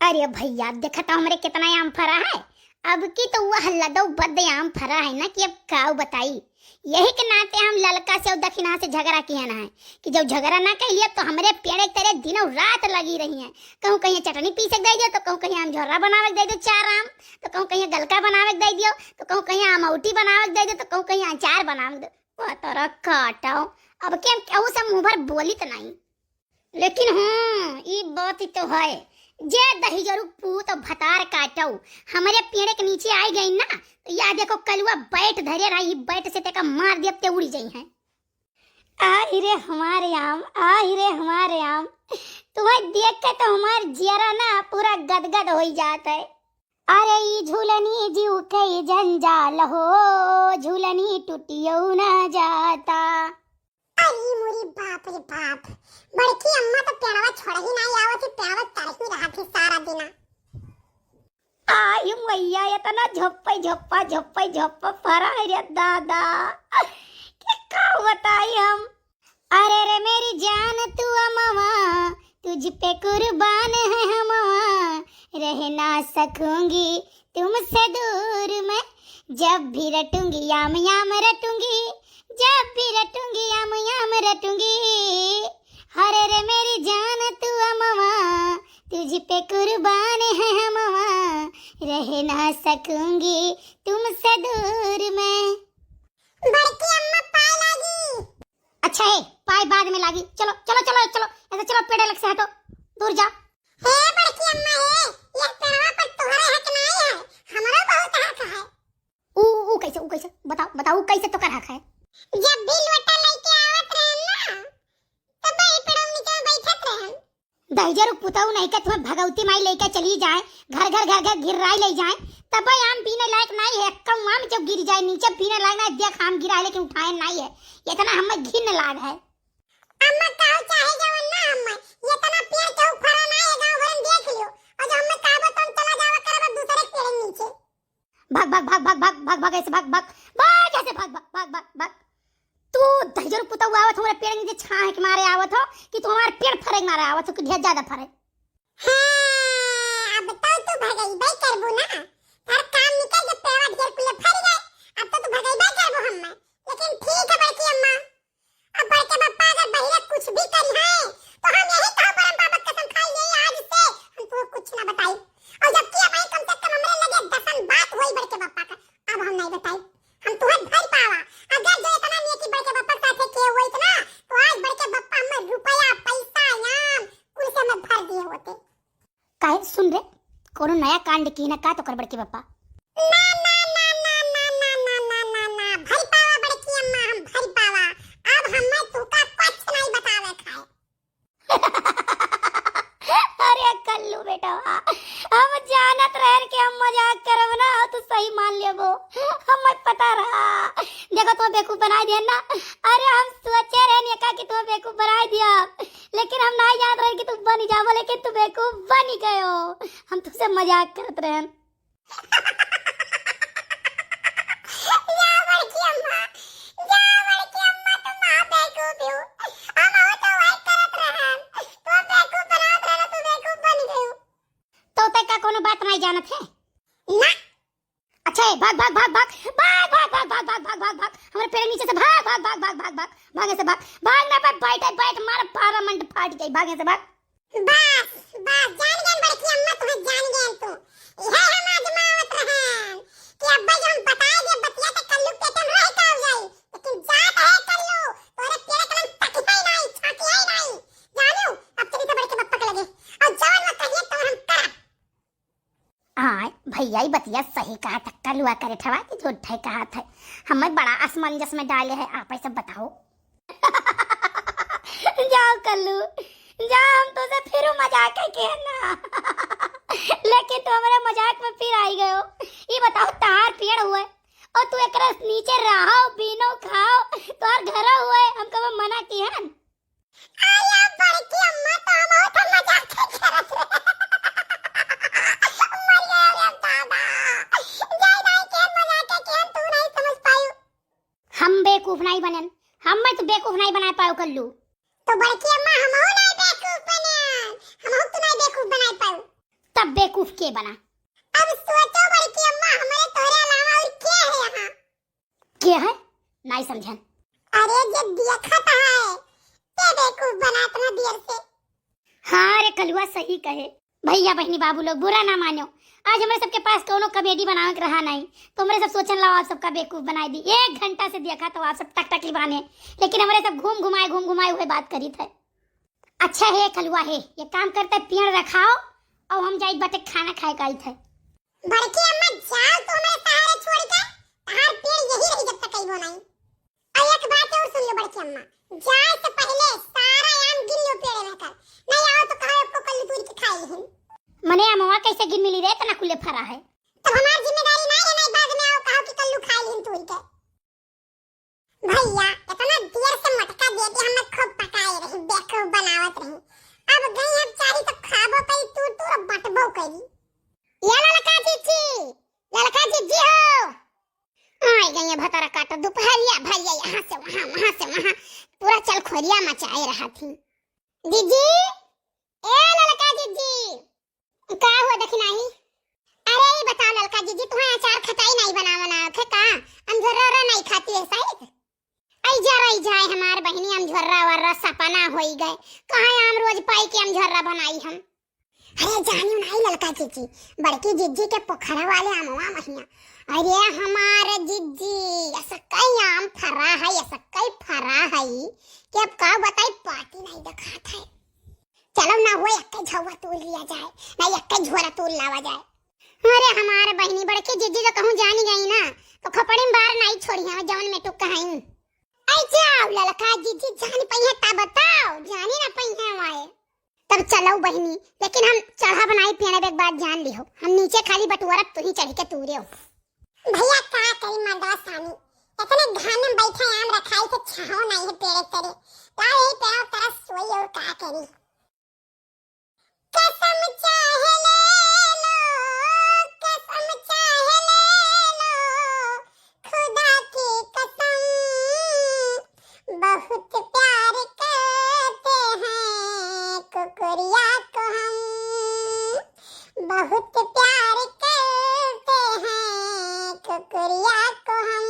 अरे भैया देखा तो हमरे कितना आम फरा है। अब की तो वह लदो बद आम फरा है ना कि अब काऊ बताई। यही के नाते हम ललका से और दक्षिणा से झगड़ा किया ना है कि जब झगड़ा ना कर लिया तो हमारे पेड़े तेरे दिनों रात लगी रही हैं। कहूँ कहीं चटनी पीसे दे दियो तो कहूँ कहीं आम झोरा बनावे दे दो 4 आम, तो कहूँ कहीं गलका बनावे दे दियो, तो कहूँ कहीं आमौटी बनावे दे दो, तो कहूँ कहीं अचार बनावे दो। वो तोरा काटाओ अब के हम कहूँ से मुँह भर बोली तो नहीं, लेकिन हाँ ये बात ही तो है जे दही जरूर पूत भतार काटो हमारे पेड़ के नीचे आई गई ना तो या देखो कलुआ बैठ धरे रही, बैठ से तेका मार दिया ते उड़ी जाई है। आई रे हमारे आम, आई रे हमारे आम, तुम्हें देख के तो हमार जियरा ना पूरा गदगद हो जाता है। अरे ई झूलनी जीव के जंजाल हो, झूलनी टूटियो ना जाता। अरे मोरी बाप रे बाप, बड़की अम्मा तो पेड़वा छोड़ ही नहीं आवत थी, पेड़वा तरस ही रहा थी सारा दिन। आई मैया इतना झप्पा फरा है रे दादा, क्या बताई हम। अरे रे मेरी जान तू अम्मा, तुझ पे कुर्बान है हम, रह ना सकूंगी तुमसे दूर मैं, जब भी रटूंगी याम याम रटूंगी, जब भी रटूंगी याम याम रटूंगी। हरे रे मेरी जान तू अम्मा, तुझ पे कुर्बान है हम, रह ना सकूंगी तुमसे दूर मैं। बड़की अम्मा पाए लागी। अच्छा है पाए बाद में लागी, चलो चलो चलो चलो ऐसे चलो पेड़ लग से हटो, दूर जा। हे बड़की अम्मा हे, ये पेड़वा पर तुम्हारे हक नहीं है, हमारा बहुत हक है। ऊ कैसे बताओ बताओ कैसे तो कर हक है। जब भी लोटा लेके आवत रहन ना तब ये पेड़वा नीचे बैठत रहन। दहजर पुताऊ नहीं के तुम्हें भगवती माई लेके चली जाए, घर गिर राई ले जाए, तब आम पीने लायक नहीं है। कम आम जब गिर जाए नीचे पीने लायक नहीं, देख आम गिरा है लेकिन उठाए नहीं है, इतना हमें घिन लाग है। अम्मा काऊ चाहे जाओ ना अम्मा, ये तना पेड़ के ऊपर ना है, गांव भर में देख लियो, और जब हमें काबो तुम चला जाओ करब दूसरे पेड़ के नीचे। भाग ऐसे भाग ऐसे भाग। तू दहजर पुताऊ आवत हमारे पेड़ नीचे छाए के मारे आवत हो कि तू हमारे पेड़ फरे मारे आवत हो कि ढेर ज्यादा फरे। हां अब तो तू भगाई बाई करबो ना, हर काम निकल के पेड़ा ढेर कुले फर गए, अब तो तू भगाई बाई करबो हम। लेकिन ठीक है बड़की अम्मा, अब बड़के पापा अगर बहिरा कुछ भी करी है तो हम यही कहो परम पापा कसम खाई ले आज से हम तो कुछ ना बताई, और जब किया भाई कम से कम हमरे लगे दसन बात होई बड़के पापा का, अब हम नहीं बताई, हम तुहे भर पावा। अगर जो इतना नेकी बड़के पापा साथे किए हुए इतना तो आज बड़के पापा हमें रुपया पैसा इनाम कुल से हमें भर दिए होते। काहे सुन रे कोनो नया कांड की ना का तो कर बड़के पापा। ना ना ना ना ना ना ना ना ना ना भर पावा बड़की अम्मा, हम भर पावा, अब हमें तुका कुछ नहीं बतावे खाए। अरे कल्लू बेटा हम जानत रहे कि हम मजाक करब ना तो सही मान लेबो, हमें पता रहा। देखो तो बेवकूफ बना दिया ना, अरे हम सोचे रहे नहीं का कि तू बेवकूफ बना दिया, लेकिन हम नहीं जानत रहे कि तू बन जाबो, लेकिन तू बेवकूफ बन गयो। हम तुझसे मजाक करत रहे। कोनो बात नहीं जानत है ना। अच्छा है भाग हमारे पेड़ नीचे से भाग ऐसे भाग ना बैठ मार 12 मिनट फाट गई, भाग ऐसे भाग। बस जान गए बड़की अम्मा, तुम्हें जान गए तू, यह हम आजमावत रहन कि अब्बा जो हम बताए दे बतिया त कल्लू के तुम रह काव जाई, लेकिन जात है कल्लू तोरे पेड़ कलम तक ही नहीं छाती ही नहीं जानो, अब तेरी तो बड़के पप्पा के लगे और जवान मत कहिए तो हम कर। हाँ भैया ही बतिया सही कहा था, कलुआ करे ठवा कि झूठ है कहा था, हमें बड़ा असमंजस में डाले है आप ऐसे बताओ। जाओ कल्लू जाओ, हम तो से फिर मजाक है के ना। लेकिन तो हमारे मजाक में फिर आई गयो। ये बताओ तार पेड़ हुए और तू एक नीचे रहो पीनो खाओ तोर घर हुए, हम कब मना किए हैं। आया बड़की अम्मा तो हम बहुत मजाक करत रहे। हम बेवकूफ नहीं बने, हम तो बेवकूफ नहीं बना पाओ कल्लू। तो बड़की अम्मा हम नहीं बेवकूफ बने, हम तो नहीं बेवकूफ बना पाऊ। तब बेवकूफ के बना। अब सोचो बड़की अम्मा, हमारे तोरे अलावा और क्या है यहाँ? क्या है नहीं समझन। अरे जो देखा था है ते बेवकूफ बना इतना देर से। हाँ रे कलुआ सही कहे। भैया बहनी बाबू लोग बुरा ना मानो, आज हमारे सबके पास कोनो कॉमेडी बनावे के रहा नहीं तो हमारे सब सोचन लाओ आप सबका बेवकूफ बनाई दी। 1 घंटा से देखा तो आप सब टक टक लिबाने, लेकिन हमारे सब घूम घुमाए हुए बात करी थे। अच्छा है कलुआ है, ये काम करते पेड़ रखाओ और हम जाई बाटे खाना खाए का थे। बड़की अम्मा जाओ तो हमारे सहारे छोड़ के, तार पेड़ यही रही जब तक कहीं वो नहीं। और एक बात और सुन लो बड़की अम्मा, जाए से पहले सारा आम गिन लो पेड़ में कर, नहीं आओ तो कहो आपको कल तोड़ के खाई है। मने अमवा कैसे गिन मिली रे तना कुले फरा है। तब हमारी जिम्मेदारी नहीं है, नहीं बाद में आओ कहो कि कल्लू खा लीन तोड़ के। भैया इतना देर से मटका दे दी, हमें खूब पकाए रही, बेवकूफ बनावत रही। अब गई अब चारी तो खाबो कई तू और बटबो करी। ये ललका जीजी हो आई गई भतारा काटा दोपहरिया भैया यहाँ से वहाँ पूरा चल खोरिया मचाए रहा थी। जीजी, ए ललका जीजी, का हुआ देखी नहीं? अरे ये बताओ ललका जीजी, तुम्हें अचार खटाई नहीं बनावना है का? अंजोरा नहीं खाती है शायद? आई जाए हमार बहनी अमझोरा वर्रा सपना होई गए, कहाँ आम रोज पाई के अमझोरा बनाई हम। अरे जानी नहीं ललका जीजी, बड़की जीजी के पोखरा वाले आमवा महिया। अरे हमारे जीजी ऐसा कई आम फरा है, ऐसा कई फरा है कि अब का बताई पार्टी नहीं दिखा था। चलो ना वो एक झोरा तोड़ लिया जाए, नहीं एक झोरा तोड़ लावा जाए। अरे हमारे बहनी बड़की जीजी तो कहूँ जानी गई ना तो खपड़ी में बाहर नहीं छोड़ी है जवन में टुक कहीं। आई जाओ ललका जीजी, जानी पई है ता बताओ, जानी ना पई है वाए। तब चलो बहनी, लेकिन हम चढ़ा बनाई पीने के बाद जान लियो हम नीचे खाली बटुआरा तू ही चढ़ के तूरे हो। भैया का करी मदसानी, इतने घाम में बैठे आम रखाई के छाव नहीं है पेड़ तेरे, ला यही पेड़ तरह सोई और का करी। कसम चाहे ले लो, कसम चाहे ले लो, खुदा की कसम, बहुत प्यार करते हैं कुकुरिया को हम, बहुत प्यार करते हैं कुकुरिया को हम।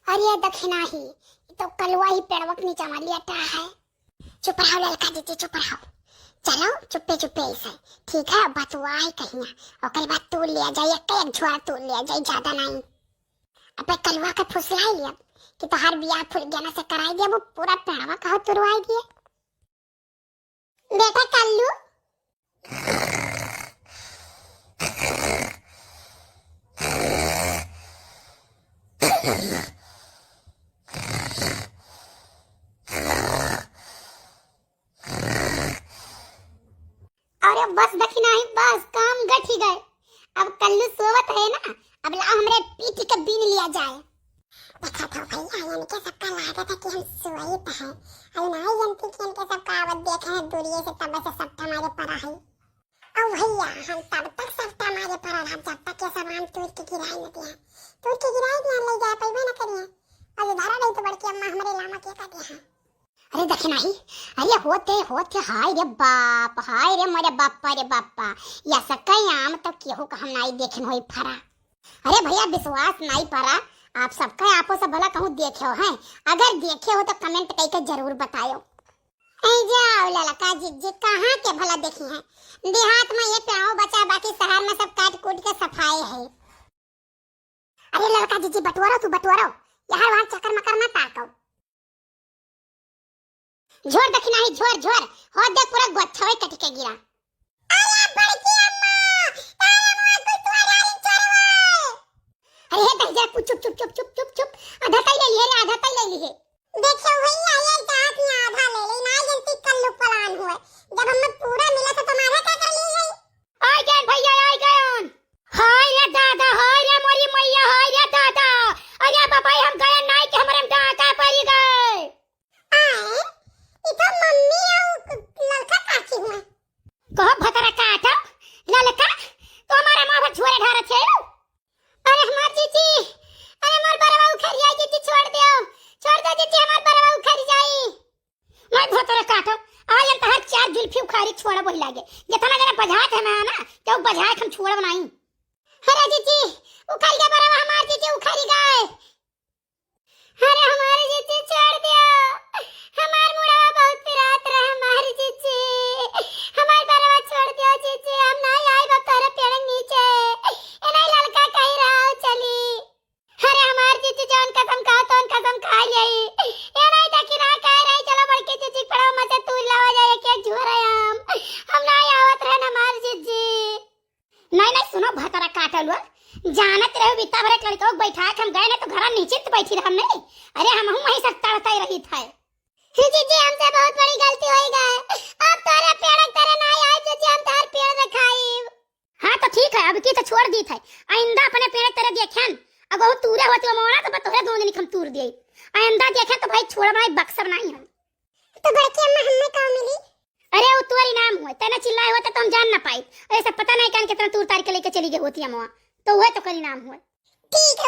अरे दक्षिणा ही तो कलवा ही पेड़वक नीचे मार लिया है। चुप रहो ललका दीदी, चुप रहो। चलो चुप्पे ऐसे ठीक है, बतुआ ही कहीं और कल बात तोड़ लिया जाए, एक झोरा तोड़ लिया जाए, ज्यादा नहीं। अब कलवा का फुसला लिया कि तो हर बियाह फुल गया ना से कराई दिया, वो पूरा पेड़वा कहो तुरवाई दिए। बेटा कल्लू अरे बस दक्षिणा ही बस काम गठ ही गए। अब कल्लू सोवत है ना, अब ला हमरे पीठी के बीन लिया जाए। देखा था भैया इनके सबका लागा था कि हम सोईत है, अब नहीं जानती कि इनके सबका आवत देखे हैं दूरिये से, तब से सब हमारे पड़ा है। और भैया हम तब तक सब हमारे पड़ा रहा जब तक ये सब आम तोड़ के गिराई न दिया, तोड़ के गिराई दिया ले जाए पैबे न करिए, और इधर नहीं तो बड़की अम्मा हमारे लामा के का दिया। अरे दक्षिणा ही, अरे होते हाय रे मोरे बापा या सकई आम तो केहू का हम नहीं देखन होई फरा। अरे भैया विश्वास नहीं परा, आप सबका आपो से भला कहूँ देखे हो हैं, अगर देखे हो तो कमेंट करके जरूर बताओ। ऐ जाओ ललका जीजी, कहाँ के भला देखी हैं, देहात में ये पेड़ों बचा, बाकी शहर में सब काट कूट के सफाई है। अरे ललका जीजी बटुआरो यहाँ वहाँ चक्कर मकर मत ताको। झोर दक्षिणा ही झोर हो देख पूरा गोछवे कट के गिरा। अरे बड़की अम्मा, तारे मुंह को तुम्हारा ही चरवा। अरे दह जा चुप आधा तई ले लिए, आधा तई ले लिए। देखो भैया ये जात में आधा ले ले, ना जल्दी कल्लू पलान हुए, जब हमें पूरा मिला तो तुम्हारा क्या कर ली गई? आ गए भैया आ गए। हाय रे दादा, हाय रे मोरी मैया, हाय रे दादा। अरे बाबा हम गए नहीं कि हमारे डाका पड़ी गए। आए इतो मम्मी और ललका काकी हुए। कहो भतरा काटा ललका तो हमारा मां पर झोरे ढारा थे। अरे हमार जीजी, अरे मोर बरवा उखरिया जीजी छोड़ दो आगे जितना जरा बजात है मैं ना तो बजाए हम छोड़ बनाई। अरे जीजी उखाड़ के बराबर हमार जीजी उखाड़ी गए। अरे हमारे जीजी छोड़ दिया, हमार मुड़वा बहुत पिरात रहे हमारी जीजी, हमार बराबर छोड़ दिया जीजी, हम नहीं आए बा तारे पेड़ नीचे, ए नहीं लड़का कहीं रहा चली। अरे हमार जीजी जान कसम खा तो कसम खा गई, ये नहीं देखी ना कह रही चलो बड़के जीजी पड़ा मत तू लावा जाए के झोरा हम नहीं आवत रहे हमार जीजी। नहीं सुनो भतरा काटल हुआ जानत रहे बिता भरे लड़का को बैठा के हम गए ना तो घर निश्चित बैठी हम नहीं। अरे हम वहीं से तड़ताई रही था। जीजी हमसे बहुत बड़ी गलती हो गई, अब तारे पेड़ तेरे नहीं आए जीजी, हम तार पेड़ रखाई। हां तो ठीक है अब की तो छोड़ दी थे, आइंदा अपने पेड़ तेरे देखन अगर तूरे होती मोना तो तोरे दो दिन हम तूर दिए, आइंदा देखे तो भाई छोड़ना बक्सर नहीं हम। तो बड़की अम्मा हमें कहाँ मिली? अरे वो तुम्हारी नाम हुआ तेना चिल्लाए होता तो हम जान ना पाई, ऐसा पता नहीं कान कितना तूर तार के लेके चली गई होती है मोआ, तो वह तो करी नाम हुआ। ठीक है